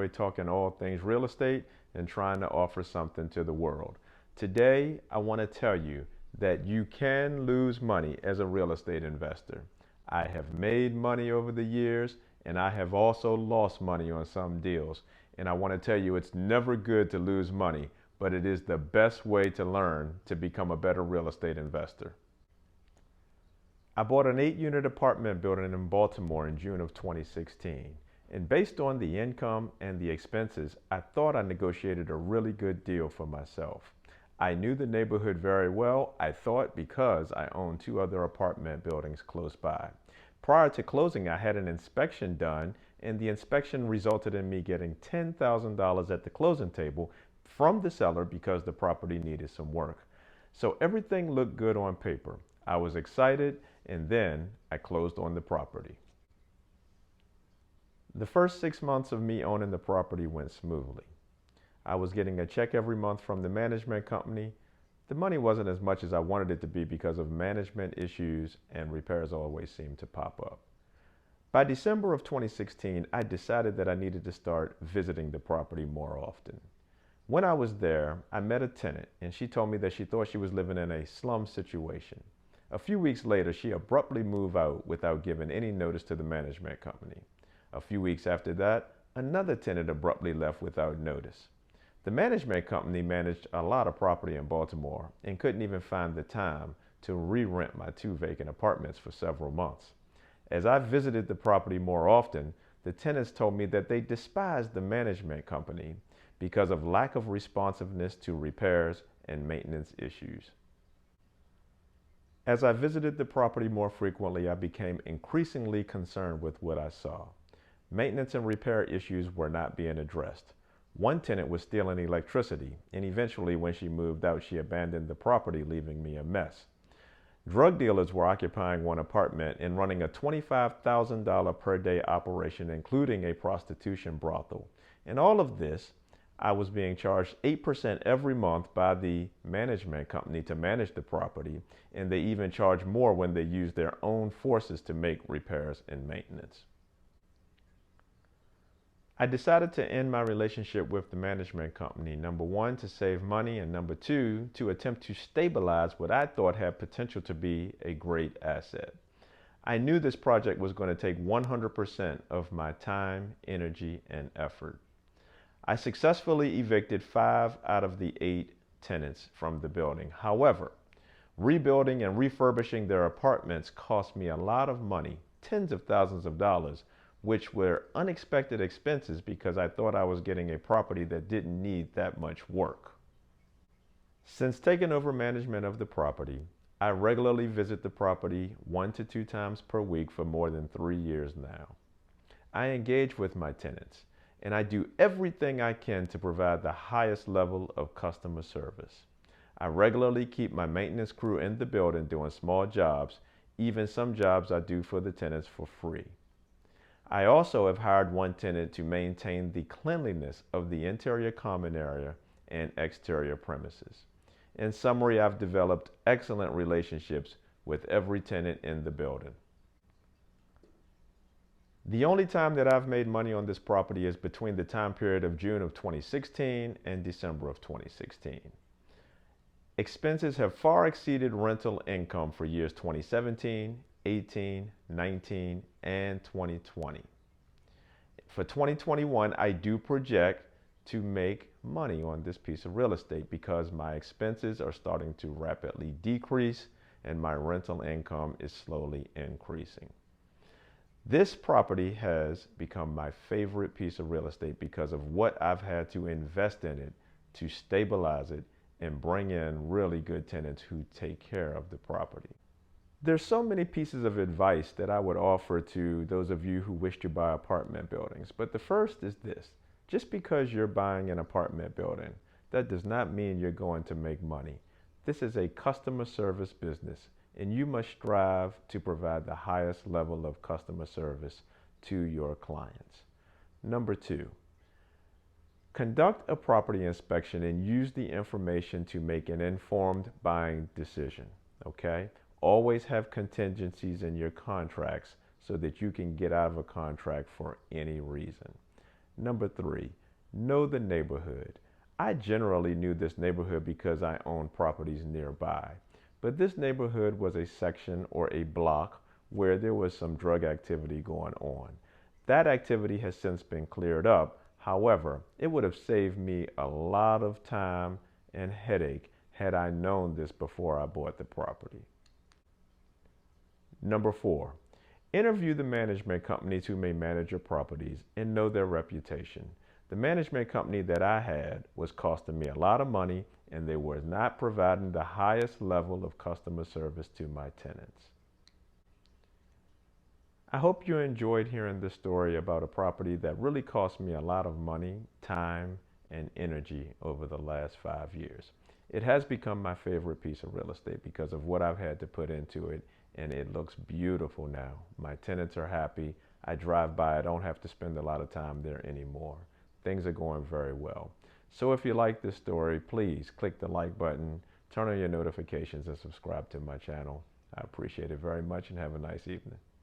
We're talking all things real estate and trying to offer something to the world. Today, I want to tell you that you can lose money as a real estate investor. I have made money over the years, and I have also lost money on some deals. And I want to tell you it's never good to lose money, but it is the best way to learn to become a better real estate investor. I bought an 8-unit apartment building in Baltimore in June of 2016. And based on the income and the expenses, I thought I negotiated a really good deal for myself. I knew the neighborhood very well, I thought, because I owned 2 other apartment buildings close by. Prior to closing, I had an inspection done, and the inspection resulted in me getting $10,000 at the closing table from the seller because the property needed some work. So everything looked good on paper. I was excited, and then I closed on the property. The first 6 months of me owning the property went smoothly. I was getting a check every month from the management company. The money wasn't as much as I wanted it to be because of management issues, and repairs always seemed to pop up. By December of 2016, I decided that I needed to start visiting the property more often. When I was there, I met a tenant, and she told me that she thought she was living in a slum situation. A few weeks later, she abruptly moved out without giving any notice to the management company. A few weeks after that, another tenant abruptly left without notice. The management company managed a lot of property in Baltimore and couldn't even find the time to re-rent my 2 vacant apartments for several months. As I visited the property more often, the tenants told me that they despised the management company because of lack of responsiveness to repairs and maintenance issues. As I visited the property more frequently, I became increasingly concerned with what I saw. Maintenance and repair issues were not being addressed. One tenant was stealing electricity, and eventually when she moved out, she abandoned the property, leaving me a mess. Drug dealers were occupying one apartment and running a $25,000 per day operation, including a prostitution brothel. And all of this, I was being charged 8% every month by the management company to manage the property, and they even charge more when they use their own forces to make repairs and maintenance. I decided to end my relationship with the management company, number 1, to save money, and number 2, to attempt to stabilize what I thought had potential to be a great asset. I knew this project was going to take 100% of my time, energy, and effort. I successfully evicted 5 out of the 8 tenants from the building. However, rebuilding and refurbishing their apartments cost me a lot of money, tens of thousands of dollars, which were unexpected expenses because I thought I was getting a property that didn't need that much work. Since taking over management of the property, I regularly visit the property 1 to 2 times per week for more than 3 years now. I engage with my tenants, and I do everything I can to provide the highest level of customer service. I regularly keep my maintenance crew in the building doing small jobs, even some jobs I do for the tenants for free. I also have hired one tenant to maintain the cleanliness of the interior common area and exterior premises. In summary, I've developed excellent relationships with every tenant in the building. The only time that I've made money on this property is between the time period of June of 2016 and December of 2016. Expenses have far exceeded rental income for years 2017, 18, 19, and 2020. For 2021, I do project to make money on this piece of real estate because my expenses are starting to rapidly decrease and my rental income is slowly increasing. This property has become my favorite piece of real estate because of what I've had to invest in it to stabilize it and bring in really good tenants who take care of the property. There's so many pieces of advice that I would offer to those of you who wish to buy apartment buildings. But the first is this: just because you're buying an apartment building, that does not mean you're going to make money. This is a customer service business, and you must strive to provide the highest level of customer service to your clients. Number 2, conduct a property inspection and use the information to make an informed buying decision, okay? Always have contingencies in your contracts so that you can get out of a contract for any reason. Number 3, know the neighborhood. I generally knew this neighborhood because I owned properties nearby. But this neighborhood was a section or a block where there was some drug activity going on. That activity has since been cleared up. However, it would have saved me a lot of time and headache had I known this before I bought the property. Number 4, interview the management companies who may manage your properties and know their reputation. The management company that I had was costing me a lot of money and they were not providing the highest level of customer service to my tenants. I hope you enjoyed hearing this story about a property that really cost me a lot of money, time, and energy over the last 5 years. It has become my favorite piece of real estate because of what I've had to put into it, and it looks beautiful now. My tenants are happy. I drive by, I don't have to spend a lot of time there anymore. Things are going very well. So if you like this story, please click the like button, turn on your notifications, and subscribe to my channel. I appreciate it very much and have a nice evening.